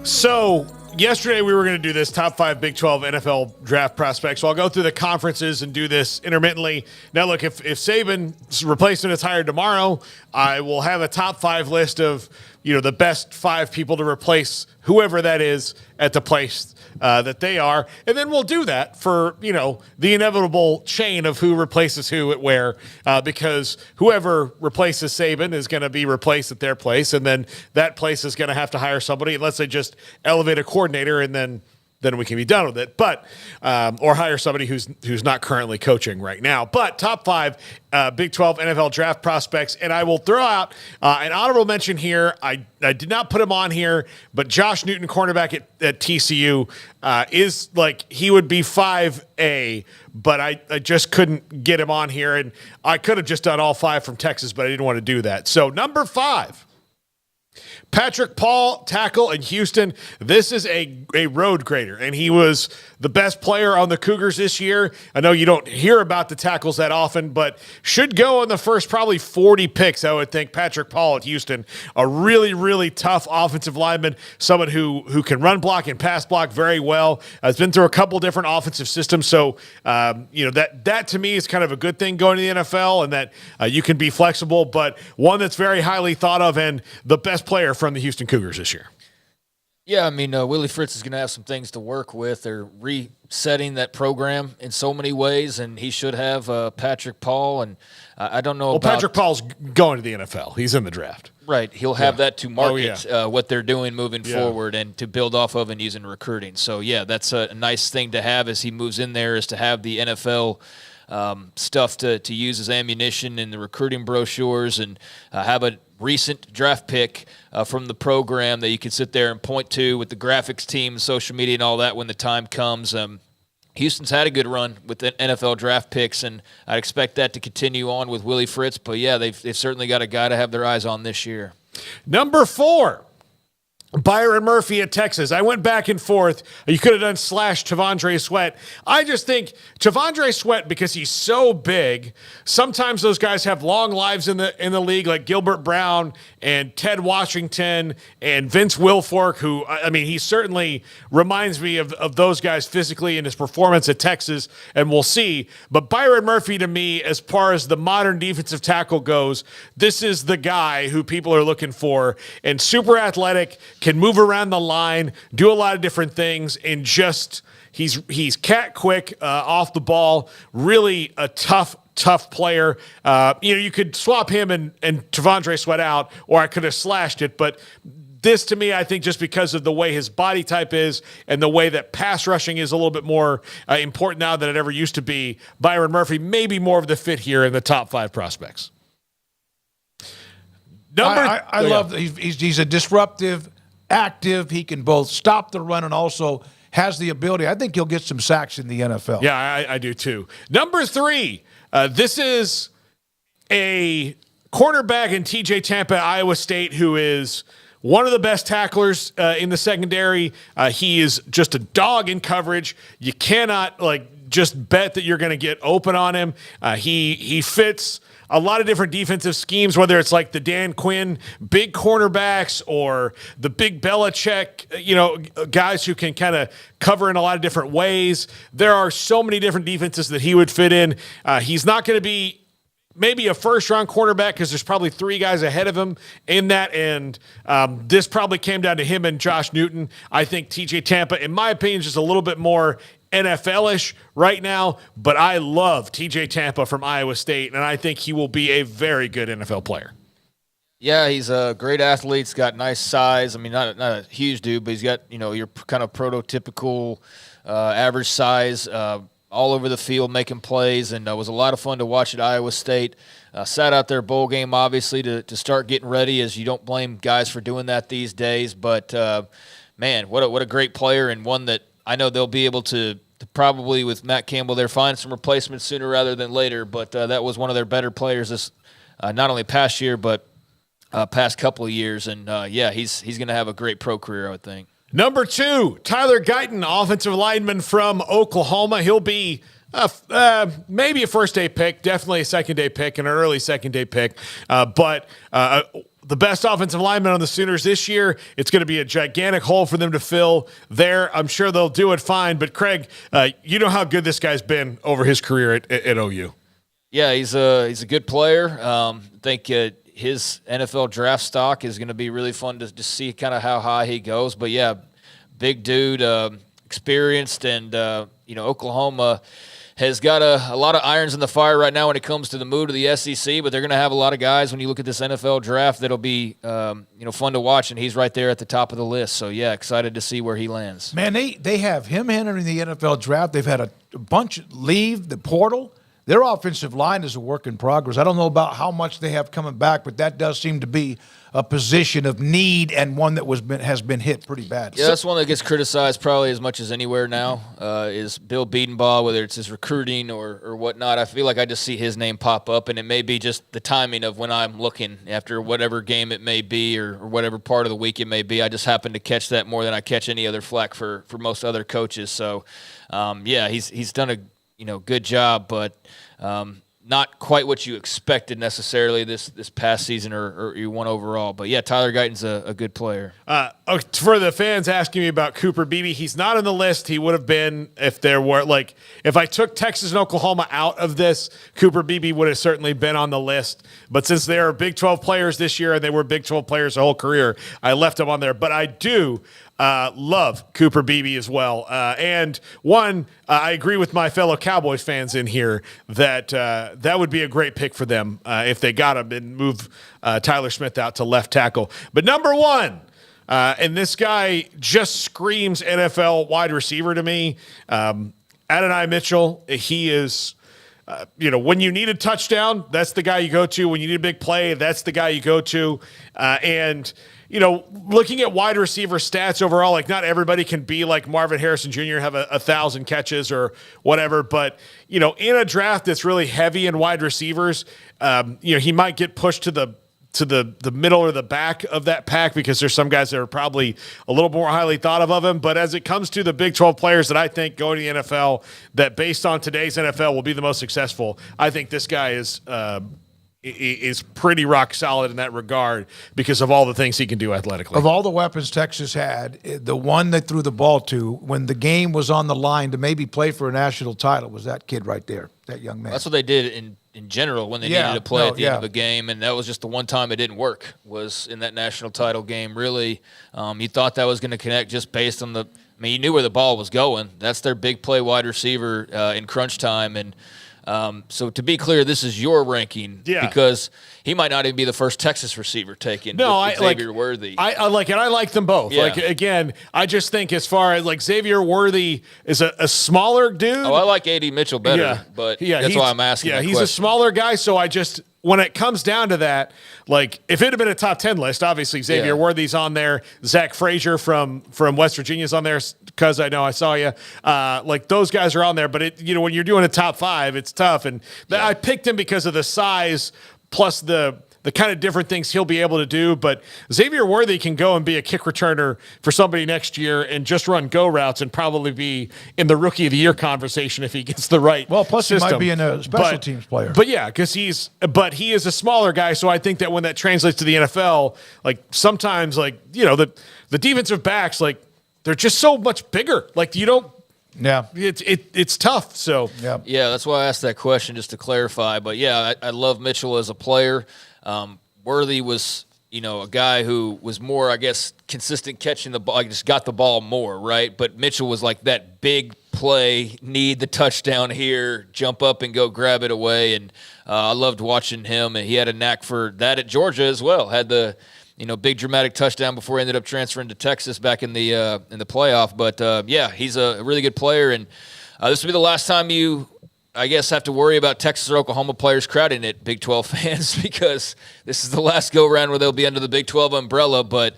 So yesterday we were going to do this top 5 Big 12 NFL draft prospects. So I'll go through the conferences and do this intermittently. Now, look, if Saban's replacement is hired tomorrow, I will have a top 5 list of the best 5 people to replace whoever that is at the place that they are. And then we'll do that for, the inevitable chain of who replaces who at where, because whoever replaces Saban is going to be replaced at their place. And then that place is going to have to hire somebody unless they just elevate a coordinator and then we can be done with it. But or hire somebody who's not currently coaching right now. But top 5 Big 12 NFL draft prospects, and I will throw out an honorable mention here. I did not put him on here, but Josh Newton, cornerback at TCU, is like he would be 5A, but I just couldn't get him on here, and I could have just done all 5 from Texas, but I didn't want to do that. So number 5. Patrick Paul, tackle in Houston. This is a road grader, and he was the best player on the Cougars this year. I know you don't hear about the tackles that often, but should go in the first probably 40 picks, I would think. Patrick Paul at Houston, a really, really tough offensive lineman, someone who can run block and pass block very well. Has been through a couple different offensive systems, so that to me is kind of a good thing going to the NFL, and that you can be flexible, but one that's very highly thought of and the best player from the Houston Cougars this year. Yeah, I mean, Willie Fritz is going to have some things to work with. They're resetting that program in so many ways, and he should have Patrick Paul. And I don't know about Patrick Paul's going to the NFL. He's in the draft. Right. He'll have that to market what they're doing moving forward and to build off of and using recruiting. So, yeah, that's a nice thing to have as he moves in there, is to have the NFL stuff to use as ammunition in the recruiting brochures, and have a recent draft pick from the program that you can sit there and point to with the graphics team, social media, and all that when the time comes. Houston's had a good run with the NFL draft picks, and I'd expect that to continue on with Willie Fritz. But, yeah, they've certainly got a guy to have their eyes on this year. Number 4. Byron Murphy at Texas. I went back and forth. You could have done / Tavondre Sweat. I just think Tavondre Sweat, because he's so big, sometimes those guys have long lives in the league, like Gilbert Brown and Ted Washington and Vince Wilfork, who, I mean, he certainly reminds me of those guys physically in his performance at Texas, and we'll see. But Byron Murphy, to me, as far as the modern defensive tackle goes, this is the guy who people are looking for, and super athletic, can move around the line, do a lot of different things, and just he's cat quick off the ball. Really a tough player. You could swap him and Tavondre Sweat out, or I could have slashed it, but this, to me, I think just because of the way his body type is and the way that pass rushing is a little bit more important now than it ever used to be, Byron Murphy may be more of the fit here in the top 5 prospects. I love that he's a disruptive, active. He can both stop the run and also has the ability. I think he'll get some sacks in the NFL. Yeah, I do too. Number 3, this is a cornerback in TJ Tampa, Iowa State, who is one of the best tacklers in the secondary. He is just a dog in coverage. You cannot just bet that you're going to get open on him. He fits a lot of different defensive schemes, whether it's like the Dan Quinn big cornerbacks or the big Belichick, guys who can kind of cover in a lot of different ways. There are so many different defenses that he would fit in. He's not going to be maybe a first-round cornerback because there's probably 3 guys ahead of him in that, and this probably came down to him and Josh Newton. I think TJ Tampa, in my opinion, is just a little bit more NFL-ish right now, but I love TJ Tampa from Iowa State, and I think he will be a very good NFL player. Yeah, he's a great athlete. He's got nice size. I mean, not a huge dude, but he's got, your kind of prototypical average size, all over the field making plays, and it was a lot of fun to watch at Iowa State. Sat out their bowl game, obviously, to start getting ready, as you don't blame guys for doing that these days. But, man, what a great player, and one that I know they'll be able to probably, with Matt Campbell, they're find some replacements sooner rather than later. But that was one of their better players this not only past year, but past couple of years. And, he's going to have a great pro career, I would think. Number 2, Tyler Guyton, offensive lineman from Oklahoma. He'll be maybe a first-day pick, definitely a second-day pick, and an early second-day pick. But the best offensive lineman on the Sooners this year. It's going to be a gigantic hole for them to fill there. I'm sure they'll do it fine. But, Craig, you know how good this guy's been over his career at OU. Yeah, he's a good player. I think his NFL draft stock is going to be really fun to see kind of how high he goes. But, yeah, big dude, experienced, and, Oklahoma has got a lot of irons in the fire right now when it comes to the move to the SEC, but they're going to have a lot of guys when you look at this NFL draft that'll be fun to watch, and he's right there at the top of the list. So, yeah, excited to see where he lands. Man, they have him entering the NFL draft. They've had a bunch leave the portal. Their offensive line is a work in progress. I don't know about how much they have coming back, but that does seem to be a position of need and one that has been hit pretty bad. Yeah, that's one that gets criticized probably as much as anywhere now is Bill Bedenbaugh, whether it's his recruiting or whatnot. I feel like I just see his name pop up, and it may be just the timing of when I'm looking after whatever game it may be or whatever part of the week it may be. I just happen to catch that more than I catch any other flack for most other coaches. So, he's done a good job, but not quite what you expected necessarily this past season or you won overall. But, yeah, Tyler Guyton's a good player. For the fans asking me about Cooper Beebe, he's not on the list. He would have been if there were, if I took Texas and Oklahoma out of this, Cooper Beebe would have certainly been on the list. But since they are Big 12 players this year and they were Big 12 players their whole career, I left him on there. But I do love Cooper Beebe as well. I agree with my fellow Cowboys fans in here that that would be a great pick for them if they got him and move Tyler Smith out to left tackle. But number one, and this guy just screams NFL wide receiver to me, Adonai Mitchell. He is, when you need a touchdown, that's the guy you go to. When you need a big play, that's the guy you go to. Looking at wide receiver stats overall, not everybody can be like Marvin Harrison Jr., have 1,000 catches or whatever. But, in a draft that's really heavy in wide receivers, he might get pushed to the middle or the back of that pack because there's some guys that are probably a little more highly thought of him. But as it comes to the Big 12 players that I think going to the NFL that based on today's NFL will be the most successful, I think this guy is pretty rock solid in that regard because of all the things he can do athletically. Of all the weapons Texas had, the one they threw the ball to when the game was on the line to maybe play for a national title was that kid right there, that young man. That's what they did in general when they needed to play at the end of a game, and that was just the one time it didn't work was in that national title game. Really, you thought that was going to connect just based on you knew where the ball was going. That's their big play wide receiver in crunch time, and so to be clear, this is your ranking because he might not even be the first Texas receiver taken. No, Xavier Worthy. I like it. I like them both. Yeah. Again, I just think as far as Xavier Worthy is a smaller dude. Oh, I like A.D. Mitchell better, but that's why I'm asking. Yeah, he's a smaller guy, so when it comes down to that, if it had been a top 10 list, obviously Xavier Worthy's on there. Zach Frazier from West Virginia's on there because I know I saw you. Those guys are on there. But when you're doing a top 5, it's tough. And I picked him because of the size plus the kind of different things he'll be able to do. But Xavier Worthy can go and be a kick returner for somebody next year and just run go routes and probably be in the Rookie of the Year conversation if he gets the right system. He might be a special teams player. But yeah, because he is a smaller guy, so I think that when that translates to the NFL, sometimes the defensive backs, they're just so much bigger. You don't. Yeah, it's tough. So yeah, that's why I asked that question just to clarify. But yeah, I love Mitchell as a player. Worthy was, a guy who was more, I guess, consistent catching the ball. Just got the ball more, right? But Mitchell was like that big play, need the touchdown here, jump up and go grab it away. And I loved watching him. And he had a knack for that at Georgia as well. Had the big dramatic touchdown before he ended up transferring to Texas back in the playoff. But he's a really good player, and this will be the last time you, I guess, have to worry about Texas or Oklahoma players crowding it, Big 12 fans, because this is the last go-round where they'll be under the Big 12 umbrella. But